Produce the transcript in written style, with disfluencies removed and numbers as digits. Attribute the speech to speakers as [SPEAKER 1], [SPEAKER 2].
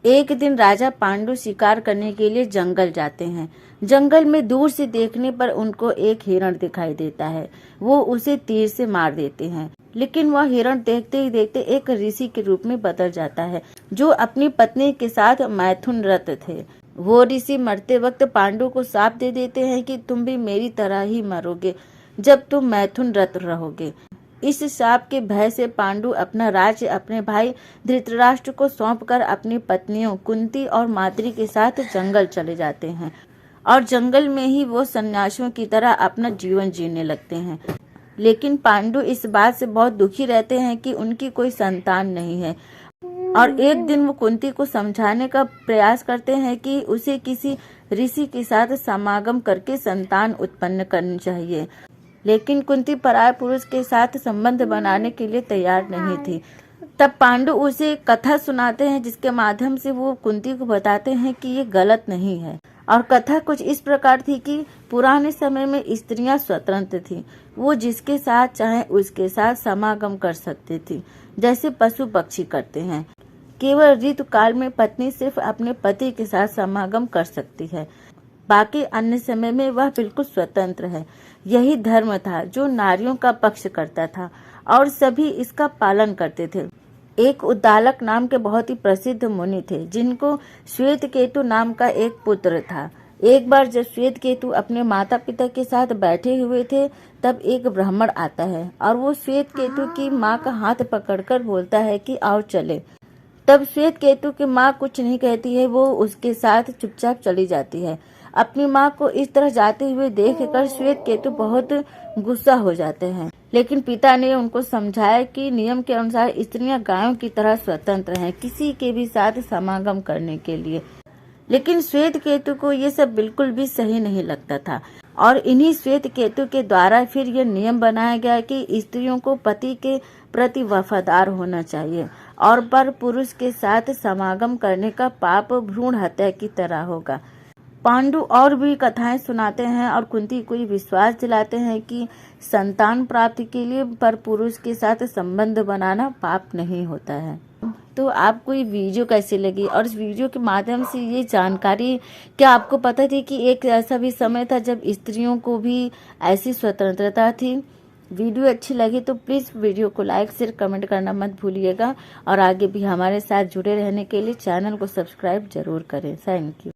[SPEAKER 1] एक दिन राजा पांडु शिकार करने के लिए जंगल जाते हैं। जंगल में दूर से देखने पर उनको एक हिरण दिखाई देता है। वो उसे तीर से मार देते हैं, लेकिन वह हिरण देखते ही देखते एक ऋषि के रूप में बदल जाता है, जो अपनी पत्नी के साथ मैथुनरत थे। वो ऋषि मरते वक्त पांडु को शाप दे देते हैं कि तुम भी मेरी तरह ही मरोगे जब तुम मैथुनरत रहोगे। इस शाप के भय से पांडु अपना राज्य अपने भाई धृतराष्ट्र को सौंपकर अपनी पत्नियों कुंती और माद्री के साथ जंगल चले जाते हैं और जंगल में ही वो सन्यासियों की तरह अपना जीवन जीने लगते हैं। लेकिन पांडु इस बात से बहुत दुखी रहते हैं कि उनकी कोई संतान नहीं है और एक दिन वो कुंती को समझाने का प्रयास करते हैं कि उसे किसी ऋषि के साथ समागम करके संतान उत्पन्न करनी चाहिए। लेकिन कुंती पराय पुरुष के साथ संबंध बनाने के लिए तैयार नहीं थी। तब पांडु उसे कथा सुनाते हैं, जिसके माध्यम से वो कुंती को बताते हैं कि ये गलत नहीं है। और कथा कुछ इस प्रकार थी कि पुराने समय में स्त्रियां स्वतंत्र थीं। वो जिसके साथ चाहे उसके साथ समागम कर सकती थी, जैसे पशु पक्षी करते हैं। केवल ऋतुकाल में पत्नी सिर्फ अपने पति के साथ समागम कर सकती है, बाकी अन्य समय में वह बिल्कुल स्वतंत्र है। यही धर्म था जो नारियों का पक्ष करता था और सभी इसका पालन करते थे। एक उद्दालक नाम के बहुत ही प्रसिद्ध मुनि थे, जिनको श्वेतकेतु नाम का एक पुत्र था। एक बार जब श्वेतकेतु अपने माता पिता के साथ बैठे हुए थे, तब एक ब्राह्मण आता है और वो श्वेतकेतु की माँ का हाथ पकड़कर बोलता है कि आओ चले। तब श्वेतकेतु की माँ कुछ नहीं कहती है, वो उसके साथ चुपचाप चली जाती है। अपनी माँ को इस तरह जाते हुए देखकर श्वेतकेतु बहुत गुस्सा हो जाते हैं, लेकिन पिता ने उनको समझाया कि नियम के अनुसार स्त्रियां गायों की तरह स्वतंत्र हैं किसी के भी साथ समागम करने के लिए। लेकिन श्वेतकेतु को ये सब बिल्कुल भी सही नहीं लगता था और इन्हीं श्वेतकेतु के द्वारा फिर यह नियम बनाया गया कि स्त्रियों को पति के प्रति वफादार होना चाहिए और पर पुरुष के साथ समागम करने का पाप भ्रूण हत्या की तरह होगा। पांडु और भी कथाएं सुनाते हैं और कुंती को विश्वास दिलाते हैं कि संतान प्राप्ति के लिए पर पुरुष के साथ संबंध बनाना पाप नहीं होता है। तो आपको ये वीडियो कैसी लगी और इस वीडियो के माध्यम से ये जानकारी, क्या आपको पता थी कि एक ऐसा भी समय था जब स्त्रियों को भी ऐसी स्वतंत्रता थी? वीडियो अच्छी लगी तो प्लीज़ वीडियो को लाइक शेयर कमेंट करना मत भूलिएगा और आगे भी हमारे साथ जुड़े रहने के लिए चैनल को सब्सक्राइब जरूर करें। Thank you.